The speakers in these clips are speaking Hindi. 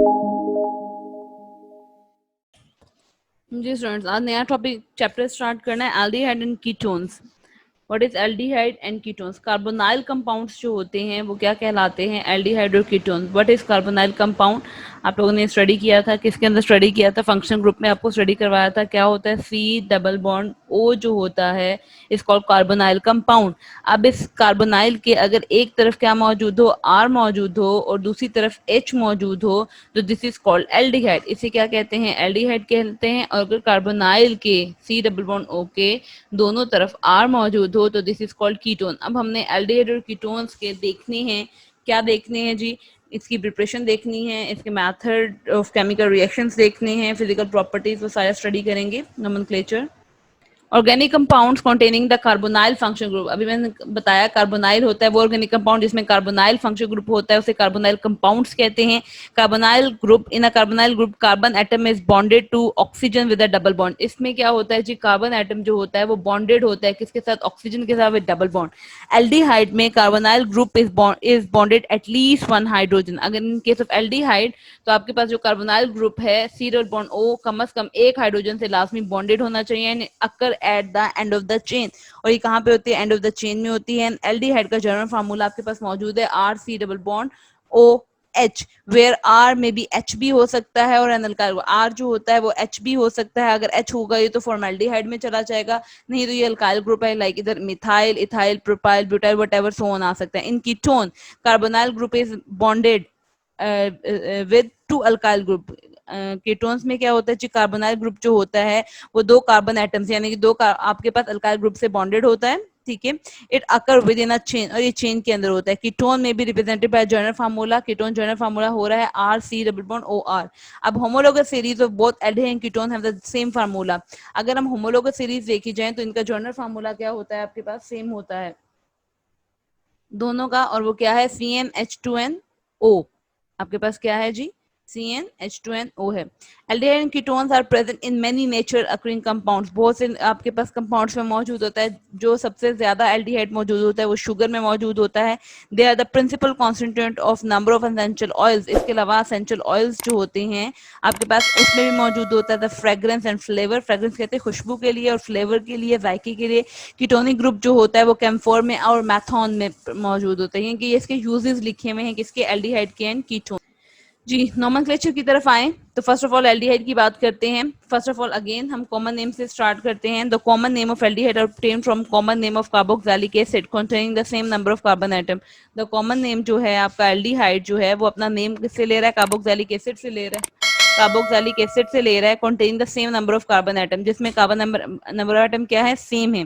जी स्टूडेंट्स, आज नया टॉपिक चैप्टर स्टार्ट करना है, aldehyde and ketones. What is aldehyde and ketones? Carbonyl compounds जो होते हैं वो क्या कहलाते हैं? एल्डिहाइड और ketones. What is carbonyl compound? आप लोगों ने स्टडी किया था, किसके अंदर स्टडी किया था? फंक्शन ग्रुप में आपको स्टडी करवाया था। क्या होता है? सी डबल बॉन्ड ओ जो होता है इस कॉल्ड कार्बोनाइल कंपाउंड। अब इस कार्बोनाइल के अगर एक तरफ क्या मौजूद हो, आर मौजूद हो, और दूसरी तरफ एच मौजूद हो, तो दिस इज कॉल्ड एल्डिहाइड। इसे क्या कहते हैं? एल्डिहाइड कहते हैं। और अगर कार्बोनाइल के सी डबल बॉन्ड ओ के दोनों तरफ आर मौजूद हो तो दिस इज कॉल्ड कीटोन। अब हमने एल्डिहाइड और कीटोन्स के देखने हैं। क्या देखने हैं जी? इसकी प्रिपरेशन देखनी है, इसके मेथड ऑफ केमिकल रिएक्शंस देखने हैं, फिजिकल प्रॉपर्टीज वो सारा स्टडी करेंगे। Nomenclature, organic compounds containing the carbonyl function group. अभी मैंने बताया कार्बोनाइल होता है वो ऑर्गेनिक कंपाउंड जिसमें कार्बोनाइल फंक्शन ग्रुप होता है, उसे कार्बोनाइल कंपाउंड्स कहते हैं। Carbonyl group, in a carbonyl group carbon atom is bonded to oxygen with a double bond. इसमें क्या होता है जी? कार्बन एटम जो होता है वो बॉन्डेड होता है किसके साथ? ऑक्सीजन के साथ, विद डबल बॉन्ड। एल्डिहाइड में carbonyl group is bonded at least one hydrogen. अगर इन केस ऑफ एल्डिहाइड तो आपके पास जो कार्बोनाइल ग्रुप है सी डबल बॉन्ड ओ कम से कम एक हाइड्रोजन से लाजमी बॉन्डेड होना चाहिए, occur at the end of the chain. और ये कहाँ पे होती है? एंड ऑफ द चेन में होती है। एल्डिहाइड का जनरल फार्मूला आपके पास मौजूद है, R C double bond O H, where R में भी एच भी हो सकता है और अल्काइल आर जो होता है वो एच भी हो सकता है। अगर एच होगा ये तो फॉर्मेल्डिहाइड में चला जाएगा, नहीं तो ये अल्काइल ग्रुप है, लाइक इधर methyl, ethyl, propyl, butyl, whatever so on आ सकता है। In ketone carbonyl group is bonded with two alkyl group. Ketones में क्या होता है जी? कार्बोनाइल ग्रुप जो होता है वो दो कार्बन एटम्स यानी कि आपके पास अल्काइल ग्रुप से बॉन्डेड होता है, ठीक है। It occur with in a chain, और ये चेन के अंदर होता है। कीटोन में भी represented by general formula. Ketone general formula हो रहा है R C double bond O R. अब homologous series of both aldehyde and ketone have the same formula. अगर हम होमोलोगस सीरीज देखी जाए तो इनका जनरल फार्मूला क्या होता है? आपके पास सेम होता है दोनों का, और वो क्या है? CnH2nO। आपके पास क्या है जी? CnH2nO है। Aldehyde and ketones are present in many nature occurring compounds. बहुत से आपके पास कंपाउंड्स में मौजूद होता है। जो सबसे ज्यादा एल्डिहाइड मौजूद होता है वो शुगर में मौजूद होता है। They are the principal constituent of number of essential oils. इसके अलावा एसेंशियल ऑयल्स जो होते हैं आपके पास उसमें भी मौजूद होता है the fragrance and flavour. Fragrance कहते हैं खुशबू के लिए, और फ्लेवर के लिए, जायके के लिए। कीटोनिक ग्रुप जो होता है वो कैम्फोर में और मैथोन में मौजूद होता है, क्योंकि ये इसके यूजेस लिखे हुए हैं किसके? एल्डिहाइड के एंड कीटोन। जी नोमेनक्लेचर की तरफ आए तो फर्स्ट ऑफ ऑल एल्डिहाइड की बात करते हैं। फर्स्ट ऑफ ऑल अगेन हम कॉमन नेम से स्टार्ट करते हैं। The common name of aldehyde obtained from common name of carboxylic acid containing the same number of carbon atom. The common name जो है आपका एल्डिहाइड जो है वो अपना नेम किससे ले रहा है? कार्बोक्सिलिक एसिड से ले रहा है। कार्बोक्सिलिक एसिड से ले रहा है, containing the same number of carbon atom, जिसमें कार्बन नंबर ऑफ एटम क्या है? सेम है।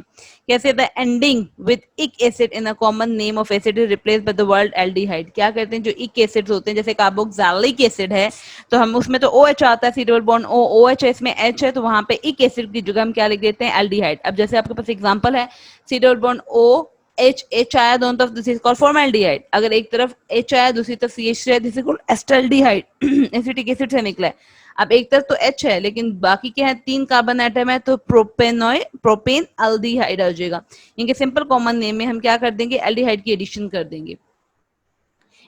कैसे? द एंडिंग विद इक acid in a common name of acid is replaced by the word aldehyde. क्या कहते हैं? जो इक एसिड्स होते हैं जैसे कार्बोक्सिलिक एसिड है तो हम उसमें तो ओ एच आता है, C double bond O H है, इसमें एच है, तो वहां पे इक एसिड की जगह हम क्या लिख देते हैं? एल्डिहाइड। अब जैसे आपके पास एग्जांपल है C double bond O H, H आया दोनों तरफ, दिस इज कॉल्ड फॉर्मेल्डिहाइड। अगर एक तरफ एच आया दूसरी तरफ सी एच है, this is called acetaldehyde. Acetic acid से निकला है। अब एक तरफ तो एच है लेकिन बाकी क्या है? तीन कार्बन एटम है, तो प्रोपेन एल्डिहाइड आ जाएगा। इनके सिंपल कॉमन नेम में हम क्या कर देंगे? एल्डिहाइड की एडिशन कर देंगे।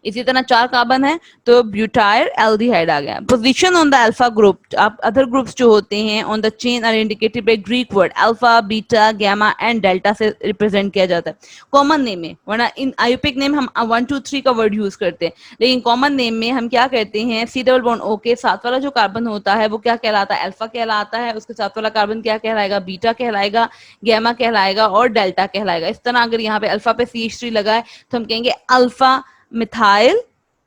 इसी तरह चार कार्बन है तो ब्यूटाइल एल्डिहाइड आ गया। Position on the alpha group, आप अदर ग्रुप्स जो होते हैं on the chain are indicated by Greek word alpha, beta, gamma and delta से रिप्रेजेंट किया जाता है कॉमन नेम में। वरना इन आयुपिक नेम हम 1 2 3 का वर्ड यूज करते हैं, लेकिन कॉमन नेम में हम क्या कहते हैं? सी डबल बॉन्ड ओ के साथ वाला जो कार्बन होता है वो क्या कहलाता है? अल्फा कहलाता है। उसके साथ वाला कार्बन क्या कहलाएगा? बीटा कहलाएगा, गामा कहलाएगा और डेल्टा कहलाएगा। इस तरह अगर यहाँ पे अल्फा पे CH3 लगा है तो हम कहेंगे अल्फा मिथाइल,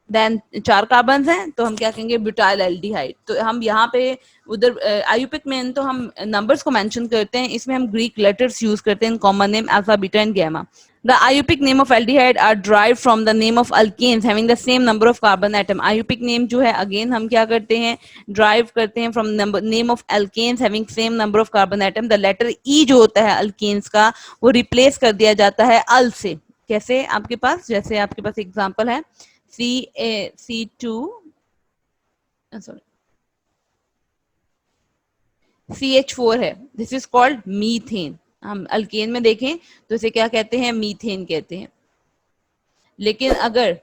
देन चार कार्बन हैं तो हम क्या कहेंगे? Butyl aldehyde. तो हम यहाँ पे उधर आयुपिक में तो हम नंबर्स को मेंशन करते हैं, इसमें हम ग्रीक लेटर्स यूज करते हैं common name alpha, beta and gamma. The iupic name of aldehyde are derived from the name of alkanes having the same number of carbon atom. iupic name जो है अगेन हम क्या करते हैं? ड्राइव करते हैं from name of alkanes having same number of carbon atom. The letter E जो होता है alkanes का वो रिप्लेस कर दिया जाता है अल से। कैसे? आपके पास जैसे आपके पास एग्जांपल है C2 सॉरी CH4 है, दिस इज कॉल्ड मीथेन। हम अल्केन में देखें तो इसे क्या कहते हैं? मीथेन कहते हैं। लेकिन अगर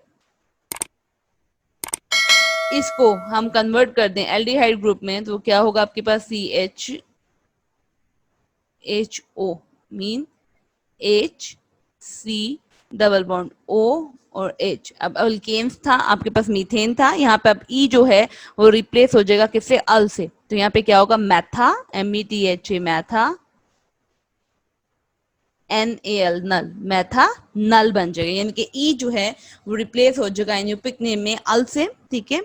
इसको हम कन्वर्ट कर दें एल्डिहाइड ग्रुप में तो क्या होगा आपके पास CHHO mean H C double bond O और H। अब अल्केन्स था आपके पास मीथेन था, यहाँ पे अब E जो है वो रिप्लेस हो जाएगा किससे, अल से, तो यहाँ पे क्या होगा मैथा METHA मैथा NAL नल, मैथा नल बन जाएगा, यानी कि ई जो है वो रिप्लेस हो जाएगा एन्यूपिक नेम में अल से, ठीक है।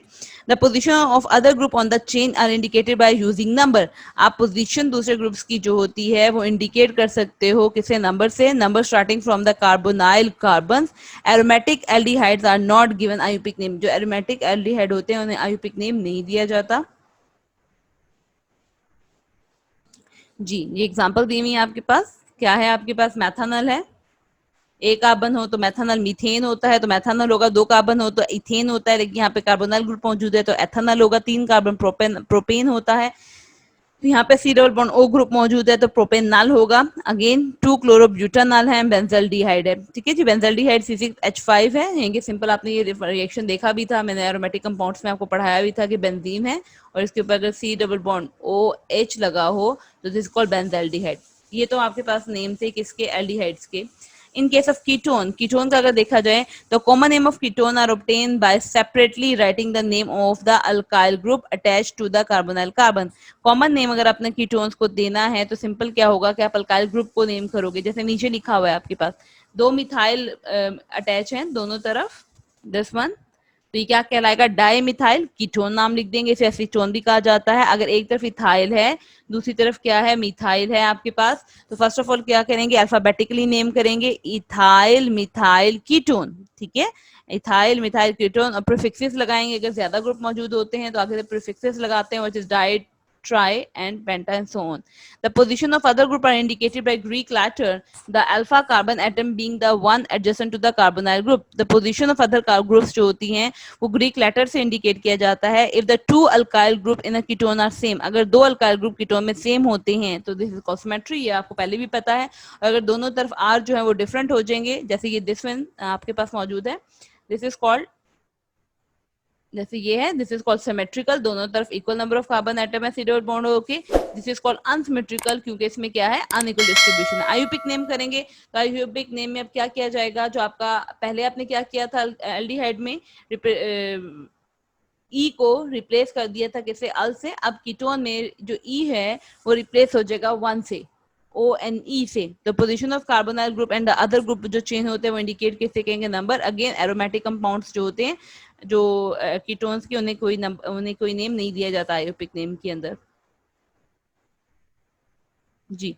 The position of other group on the chain are indicated by using number. आप पोजीशन दूसरे ग्रुप्स की जो होती है वो इंडिकेट कर सकते हो किसे, नंबर से, number starting from the carbonyl carbons. Aromatic aldehydes are not given IUPAC name. जो एरोमेटिक एल्डिहाइड होते हैं उन्हें आईयूपिक नेम नहीं दिया जाता। जी, ये एग्जांपल दी हुई है आपके पास, क्या है आपके पास, मैथानल है, एक कार्बन हो तो मैथानल, मीथेन होता है तो मैथानल होगा, दो कार्बन हो तो इथेन होता है, लेकिन यहाँ पे कार्बोनाइल ग्रुप मौजूद है तो एथानल होगा, तीन कार्बन प्रोपेन होता है, तो यहाँ पे C double bond O group मौजूद है तो प्रोपेनॉल होगा। अगेन टू क्लोरोब्यूटानॉल है, बेंजल्डिहाइड है, ठीक है जी। बेंजल्डिहाइड C6H5 है, ये सिंपल आपने ये रिएक्शन देखा भी था, मैंने एरोमेटिक कंपाउंड्स में आपको पढ़ाया भी था कि बेंजीन है और इसके ऊपर अगर सी डबल बॉन्ड OH लगा हो तो दिस कॉल्ड बेंजल्डिहाइड। ये तो आपके पास नेम थे किसके, एल्डिहाइड्स के। In case of ketone, ketone का अगर देखा जाए तो common name of ketone are obtain by separately writing the name of the alkyl group attached to the carbonyl carbon. Common name अगर आपने कीटोन्स को देना है तो सिंपल क्या होगा कि आप अल्काइल ग्रुप को नेम करोगे, जैसे नीचे लिखा हुआ है आपके पास दो मिथाइल अटैच हैं दोनों तरफ, दिस वन, तो ये क्या कहलाएगा, डाई मिथाइल कीटोन नाम लिख देंगे, इसे एसीटोन भी कहा जाता है। अगर एक तरफ इथाइल है दूसरी तरफ क्या है, मिथाइल है आपके पास, तो फर्स्ट ऑफ ऑल क्या करेंगे, अल्फाबेटिकली नेम करेंगे, इथाइल मिथाइल कीटोन, ठीक है, इथाइल मिथाइल कीटोन, और प्रीफिक्सेस लगाएंगे, अगर ज्यादा ग्रुप मौजूद होते हैं तो आगे प्रीफिक्सेस लगाते हैं, which is di, tri and penta and so on. The position of other group are indicated by Greek letter, the alpha carbon atom being the one adjacent to the carbonyl group. The position of other groups जो होती हैं वो Greek letter से indicate किया जाता है। If the two alkyl group in a ketone are same, अगर दो alkyl group ketone में same होते हैं तो this is called symmetry, ये आपको पहले भी पता है। अगर दोनों तरफ R जो है वो different हो जाएंगे, जैसे ये this one आपके पास मौजूद है, this is called, जैसे ये है, दिस इज कॉल्ड सिमेट्रिकल, दोनों तरफ equal number of carbon atom है सीधे बॉन्ड होके। दिस इज कॉल्ड अनसिमेट्रिकल, क्योंकि इसमें क्या है, अनइक्वल डिस्ट्रीब्यूशन है। आईयूपिक नेम करेंगे तो आईयूपिक नेम में अब क्या किया जाएगा, जो आपका पहले आपने क्या किया था एल्डिहाइड में, ई को रिप्लेस कर दिया था किससे, अल से, अब कीटोन में जो ई है वो रिप्लेस हो जाएगा वन से, ONE से। तो position of carbonyl group and the other group जो चेंज होते हैं वो इंडिकेट किससे कहेंगे, नंबर। अगेन एरोमेटिक कंपाउंड्स जो होते हैं जो कीटोन्स की, उन्हें कोई नेम नहीं दिया जाता आयोपिक नेम के अंदर। जी,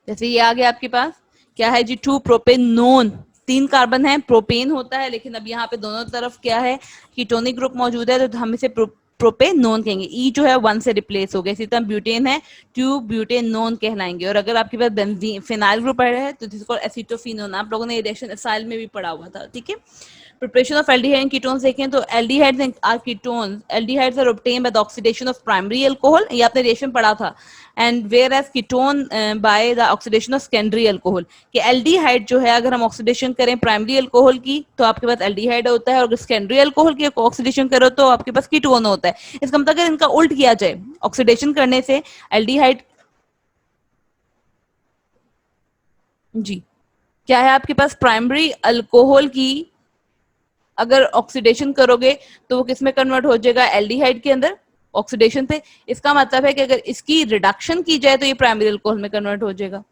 जैसे ये आ गया आपके पास, क्या है जी, टू प्रोपेनोन, तीन कार्बन है, प्रोपेन होता है, लेकिन अब यहाँ पे दोनों तरफ क्या है, कीटोनिक ग्रुप मौजूद है तो हम इसे प्रोपेनोन कहेंगे। ई जो है वन से रिप्लेस हो गया, इसी तरह ब्यूटेन है, टू ब्यूटेनोन कहलाएंगे। और अगर आपके पास बेंजीन फिनाइल ग्रुप है तो दिस कॉल्ड एसिटोफिनोन। आप लोगों ने रिएक्शन एसाइल में भी पढ़ा हुआ था, ठीक है। Preparation of aldehyde and ketones देखें तो aldehydes are ketones, aldehydes are obtained by the oxidation of primary alcohol, ये आपने रिएक्शन पढ़ा था, and whereas ketone by the oxidation of secondary alcohol. कि एल्डिहाइड जो है अगर हम ऑक्सीडेशन करें प्राइमरी अल्कोहल की तो आपके पास एल्डिहाइड होता है, और अगर सेकेंडरी अल्कोहल की ऑक्सीडेशन करो तो आपके पास कीटोन होता है। इसका मतलब अगर इनका उल्ट किया जाए, ऑक्सीडेशन करने से एल्डिहाइड, जी, क्या है आपके पास, प्राइमरी अल्कोहल की अगर ऑक्सीडेशन करोगे तो वो किस में कन्वर्ट हो जाएगा, एल्डिहाइड के अंदर, ऑक्सीडेशन पे। इसका मतलब है कि अगर इसकी रिडक्शन की जाए तो ये प्राइमरी अल्कोहल में कन्वर्ट हो जाएगा,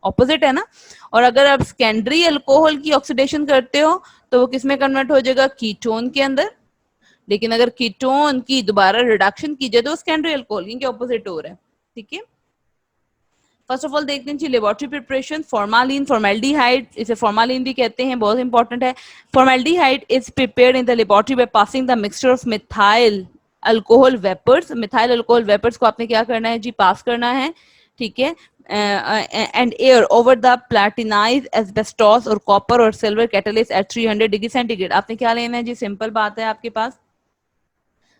ऑपोजिट है ना। और अगर आप सेकेंडरी अल्कोहल की ऑक्सीडेशन करते हो तो वो किस में कन्वर्ट हो जाएगा, कीटोन के अंदर। लेकिन अगर कीटोन की दोबारा रिडक्शन की जाए तो सेकेंडरी अल्कोहल, इनके ऑपोजिट हो रहा है, ठीक है। फर्स्ट ऑफ ऑल देखते हैं लेबोरेटरी प्रिपरेशन, फॉर्मालिन, फॉर्मेल्डिहाइड, इसे फॉर्मालिन भी कहते हैं, बहुत इंपॉर्टेंट है। Formaldehyde is prepared in the laboratory by passing the mixture of methyl alcohol vapours. Methyl alcohol vapours को आपने क्या करना है जी, पास करना है, ठीक है, and air over the platinize asbestos और कॉपर और silver catalyst at 300 degree centigrade. आपने क्या लेना है जी, सिंपल बात है आपके पास,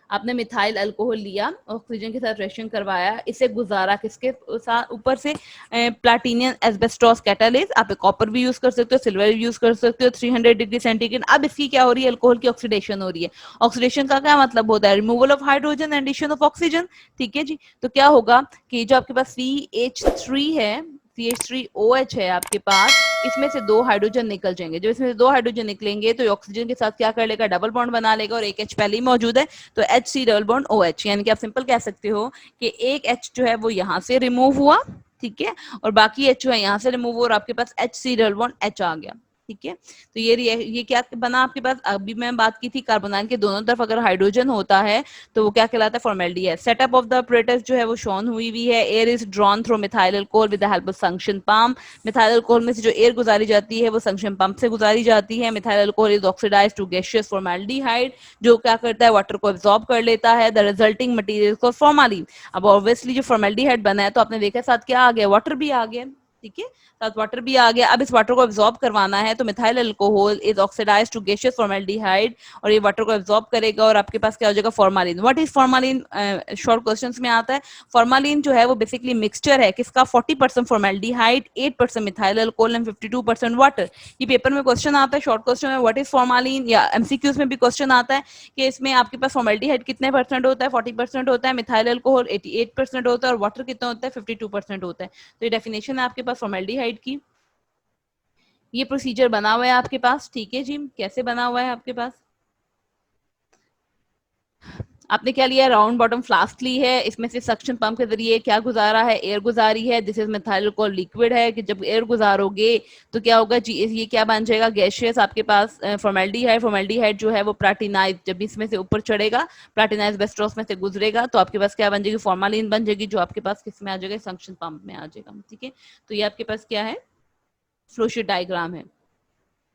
आपने मिथाइल अल्कोहल लिया, ऑक्सीजन के साथ रिएक्शन करवाया, इसे गुजारा किसके साथ, ऊपर से प्लैटिनम एस्बेस्टोस कैटालिस, आप कॉपर भी यूज कर सकते हो, सिल्वर भी यूज कर सकते हो, 300 डिग्री सेंटीग्रेड। अब इसकी क्या हो रही है, अल्कोहल की ऑक्सीडेशन हो रही है। ऑक्सीडेशन का क्या मतलब होता है, removal of hydrogen, addition of oxygen. ठीक है जी, तो क्या होगा कि जो आपके पास CH3 है, CH3OH है आपके पास, इसमें से 2 हाइड्रोजन निकल जाएंगे। जब इसमें से 2 हाइड्रोजन निकलेंगे तो ऑक्सीजन के साथ क्या कर लेगा, डबल बॉन्ड बना लेगा, और एक H पहले ही मौजूद है, तो HC डबल बॉन्ड OH, यानी कि आप सिंपल कह सकते हो कि एक H जो है वो यहाँ से रिमूव हुआ, ठीक है, और बाकी H जो है यहाँ से रिमूव हुआ, और आपके पास HC डबल बॉन्ड H आ गया। ठीक है, तो ये क्या बना आपके पास, अभी मैं बात की थी कार्बोनाइल के दोनों तरफ अगर हाइड्रोजन होता है तो वो क्या कहलाता है, formaldehyde. Setup of the apparatus जो है वो शोन हुई है। Air is drawn through methyl alcohol with the help of suction pump. Methyl alcohol में से जो एयर गुजारी जाती है वो सक्शन पंप से गुजारी जाती है। Methyl alcohol is oxidised to gaseous formaldehyde, जो क्या करता है, वाटर को एब्जॉर्ब कर लेता है। द रिजल्टिंग मटेरियल को फॉर्मालिन। अब ऑब्वियसली जो फॉर्मेल्डिहाइड बना है तो आपने देखा साथ क्या आ गया, वाटर भी आ गया। ठीक है, साथ वाटर भी आ गया। अब इस वाटर को एब्जॉर्ब करवाना है तो methyl alcohol is oxidised to gaseous formaldehyde, और ये वाटर को एब्जॉर्ब करेगा और आपके पास क्या हो जाएगा, formalin. What is formalin, short questions में आता है। फॉर्मालिन जो है वो बेसिकली मिक्सचर है किसका, 40% formaldehyde, 8% methyl alcohol and 52% water. ये पेपर में क्वेश्चन आता है शॉर्ट क्वेश्चन में, व्हाट इज फॉर्मालिन, या एमसीक्यूज में भी क्वेश्चन आता है कि इसमें आपके पास फॉर्मेल्डिहाइड कितने परसेंट होता है, 40% होता है, मिथाइल अल्कोहल 88% होता है, और वाटर कितना होता है, 52% होता है। तो ये डेफिनेशन है आपके पास फॉर्मेल्डिहाइड की। ये प्रोसीजर बना हुआ है आपके पास। ठीक है जी, कैसे बना हुआ है आपके पास, आपने क्या लिया, राउंड बॉटम फ्लास्क ली है, इसमें से सक्शन पंप के जरिए क्या गुजारा है, एयर गुजारी है। This is methyl alcohol liquid है कि जब एयर गुजारोगे तो क्या होगा जी, ये क्या बन जाएगा, गैसियस आपके पास फॉर्मेल्डिहाइड। फॉर्मेल्डिहाइड जो है वो प्लाटिनाइज, जब इसमें से ऊपर चढ़ेगा, प्लाटिनाइज बेस्ट्रोस में से गुजरेगा तो आपके पास क्या बन जाएगी, फॉर्मालिन बन जाएगी, जो आपके पास किस में आ जाएगा, सक्शन पंप में आ जाएगा। ठीक है, तो ये आपके पास क्या है, फ्लोशीट डायग्राम है।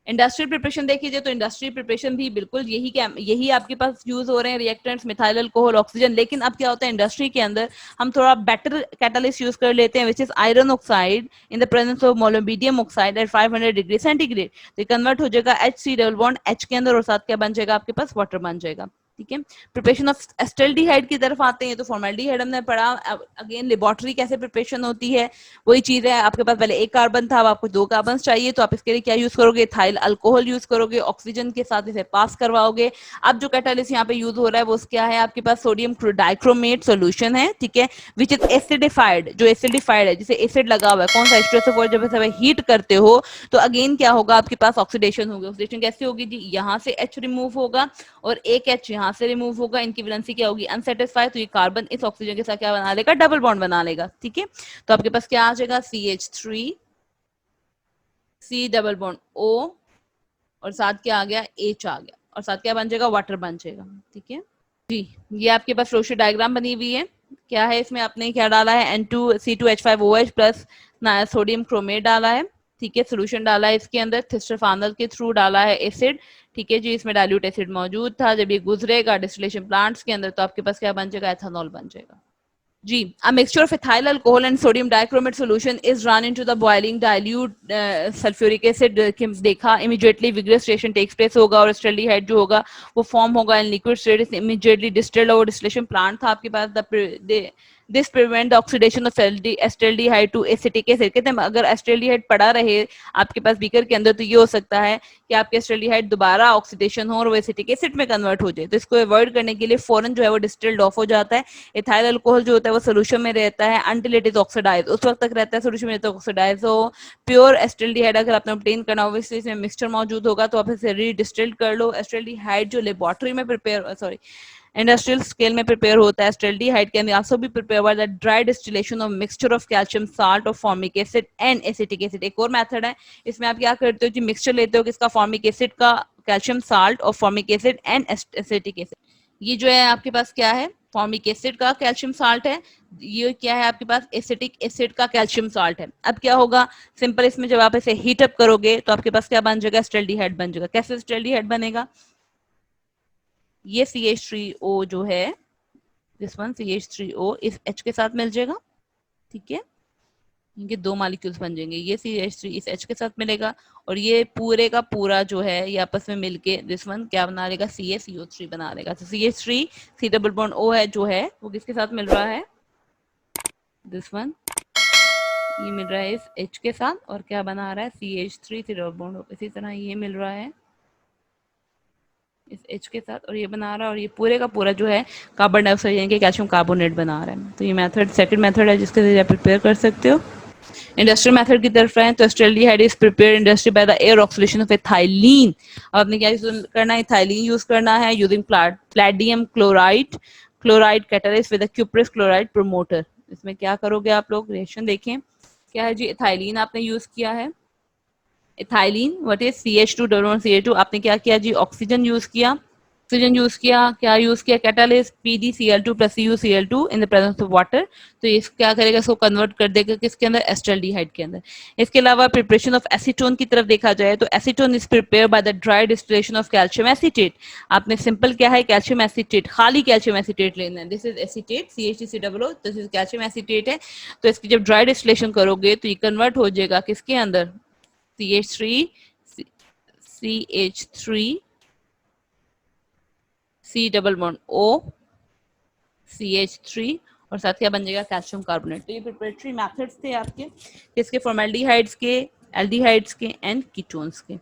इंडस्ट्रियल प्रिपरेशन देखिए तो इंडस्ट्रियल प्रिपरेशन भी बिल्कुल यही आपके पास यूज हो रहे हैं, रिएक्टेंट्स, मिथाइल अल्कोहल, ऑक्सीजन। लेकिन अब क्या होता है, इंडस्ट्री के अंदर हम थोड़ा बेटर कैटालिस्ट यूज कर लेते हैं, which is iron oxide in the presence of molybdenum oxide at 500 degree centigrade. तो कन्वर्ट हो जाएगा HC डबल बॉन्ड H के अंदर, और साथ क्या बन जाएगा आपके पास, वाटर बन जाएगा। ठीक है, प्रिपरेशन ऑफ एस्टल्डिहाइड की तरफ आते हैं तो फॉर्मेल्डिहाइड हमने पढ़ा। अगेन लेबोरेटरी कैसे प्रिपरेशन होती है, वही चीज है, आपके पास पहले एक कार्बन था, अब आपको 2 कार्बन चाहिए, तो आप इसके लिए क्या यूज करोगे, इथाइल अल्कोहल यूज करोगे, ऑक्सीजन के साथ इसे पास करवाओगे। अब जो कैटालिस्ट यहाँ पे यूज हो रहा है वो क्या है, आपके पास सोडियम डाइक्रोमेट सोल्यूशन है, ठीक है, विच इज एसिडिफाइड। जो एसिडिफाइड है, जिसे एसिड लगा हुआ है, कौन सा H2SO4, जब इसे हीट करते हो तो अगेन क्या होगा, आपके पास ऑक्सीडेशन होगी। ऑक्सीडेशन कैसे होगी जी, यहाँ से H रिमूव होगा और एक H यहाँ से रिमूव होगा, इनकी वैलेंसी क्या होगी, अनसेटिस्फाइड, तो ये कार्बन इस ऑक्सीजन के साथ क्या बना लेगा, डबल बॉन्ड बना लेगा। ठीक है, तो आपके पास क्या आ जाएगा, CH3 C double bond O, और साथ क्या आ गया, H आ गया, और साथ क्या बन जाएगा, वाटर बन जाएगा। ठीक है जी, ये आपके पास फ्लोशीट डायग्राम बनी हुई है। क्या है इसमें, आपने क्या डाला है, N2C2H5OH प्लस सोडियम क्रोमेट डाला है। ठीक है, सोल्यूशन डाला है इसके अंदर, थिस्टोफानल के थ्रू डाला है एसिड। ठीक है जी, इसमें डाइल्यूट एसिड मौजूद था, जब ये गुजरेगा डिस्टिलेशन प्लांट्स के अंदर तो आपके पास क्या बन जाएगा, एथेनॉल बन जाएगा। जी, a mixture of ethyl alcohol and sodium dichromate solution is run into the boiling dilute sulfuric acid कि देखा, immediately vigorous reaction takes place होगा, और एस्टल्डिहाइड जो होगा वो फॉर्म होगा in liquid state, immediately distilled, और डिस्टिलेशन प्लांट था आपके पास। This prevent the oxidation of acetaldehyde to acetic acid. कहते हैं अगर एस्टल्डिहाइड पड़ा रहे आपके पास बीकर के अंदर तो ये हो सकता है कि आपके एस्टल्डिहाइड दोबारा ऑक्सीडेशन हो और वो एसिटिक एसिड में कन्वर्ट हो जाए, तो इसको अवॉइड करने के लिए फौरन जो है वो डिस्टिल्ड ऑफ हो जाता है। इथाइल अल्कोहल जो होता है वो सोल्यूशन में रहता है अनटिल इट इज ऑक्सीडाइज, उस वक्त तक रहता है सोल्यूशन में, तो ऑक्सीडाइज हो। प्योर एस्टल्डिहाइड अगर आपने ऑब्टेन करना हो, इसमें मिक्सचर मौजूद होगा तो आप इसे रीडिस्टिल्ड कर लो। एस्टल्डिहाइड जो लेबोरेटरी में प्रिपेयर, सॉरी, इंडस्ट्रियल स्केल में प्रिपेयर होता है, acetaldehyde can also be prepare by the dry distillation of mixture of calcium salt of formic acid and acetic acid. एक और मेथड है, इसमें आप क्या करते हो जी, मिक्सचर लेते हो किसका, फॉर्मिक एसिड का, कैल्शियम साल्ट और formic acid and acetic acid. ये जो है आपके पास क्या है, फॉर्मिक एसिड का कैल्शियम साल्ट है, ये क्या है आपके पास, एसिटिक एसिड का कैल्शियम साल्ट है। अब क्या होगा, सिंपल, इसमें जब आप इसे हीट अप करोगे तो आपके पास क्या बन जाएगा, एस्टल्डिहाइड बन जाएगा। कैसे एस्टल्डिहाइड बनेगा, ये CH3O जो है, दिस वन CH3O इस H के साथ मिल जाएगा। ठीक है, इनके दो मॉलिक्यूल्स बन जाएंगे, ये CH3 इस H के साथ मिलेगा और ये पूरे का पूरा जो है ये आपस में मिलके दिस वन क्या बना लेगा, CaCO3 बना लेगा। तो CH3 C double bond O है जो है वो किसके साथ मिल रहा है, दिस वन, ये मिल रहा है इस H के साथ और क्या बना रहा है, CH3 C double bond O। इसी तरह ये मिल रहा है इस H के साथ और ये बना रहा है और ये पूरे का पूरा जो है कार्बन डाइऑक्साइड यानी कि कैल्शियम कार्बोनेट बना रहा है। तो ये मेथड सेकंड मेथड है जिसके जरिए आप प्रिपेयर कर सकते हो। इंडस्ट्रियल मेथड की तरफ आए तो acetaldehyde is prepared industry by the air oxidation of ethylene. अब आपने क्या करना है, एथाइलीन यूज करना है using platinum chloride chloride catalyst with cuprous chloride promoter. इसमें क्या करोगे आप लोग, रिएक्शन देखें क्या है जी, एथाइलीन आपने यूज किया है, ethylene what is CH2 double bond CH2, आपने क्या किया जी, ऑक्सीजन यूज किया, ऑक्सीजन यूज किया, क्या यूज किया, catalyst PdCl2 plus CuCl2 in the presence of water. तो ये क्या करेगा, इसको कन्वर्ट कर देगा किसके अंदर, एस्टल्डिहाइड के अंदर। इसके अलावा प्रिपरेशन ऑफ एसीटोन की तरफ देखा जाए तो acetone is prepare by the dry distillation of calcium acetate. आपने सिंपल क्या है, कैल्शियम एसीटेट, खाली कैल्शियम एसीटेट लेना है, this is acetate CH3COO, this is calcium acetate है। तो इसकी जब ड्राई डिस्टिलेशन करोगे तो ये कन्वर्ट हो जाएगा किसके अंदर, CH3 CH3 C double bond O CH3 और साथ क्या बन जाएगा, कैल्शियम कार्बोनेट। तो ये प्रिपरेटरी मेथड्स थे आपके किसके, फॉर्मेल्डिहाइड्स के, एल्डिहाइड्स के एंड कीटोन्स के।